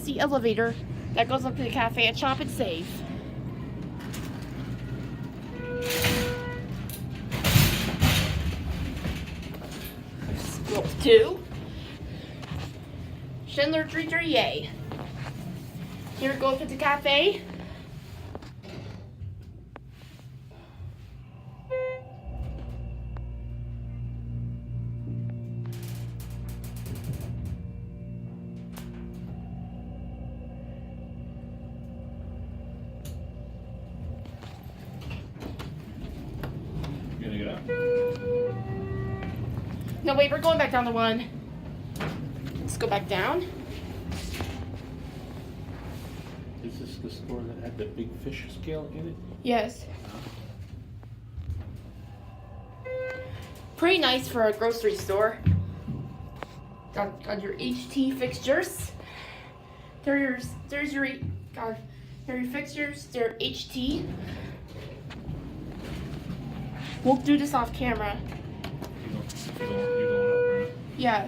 the elevator that goes up to the cafe at Shop and Save. Scroll to Schindler 338. Here we go up to the cafe. You gonna get up? No, wait, we're going back down the one. Let's go back down. Is this the store that had the big fish scale in it? Yes. Pretty nice for a grocery store. Got your HT fixtures. There's your fixtures. They're HT. We'll do this off camera. You going up, right? Yes.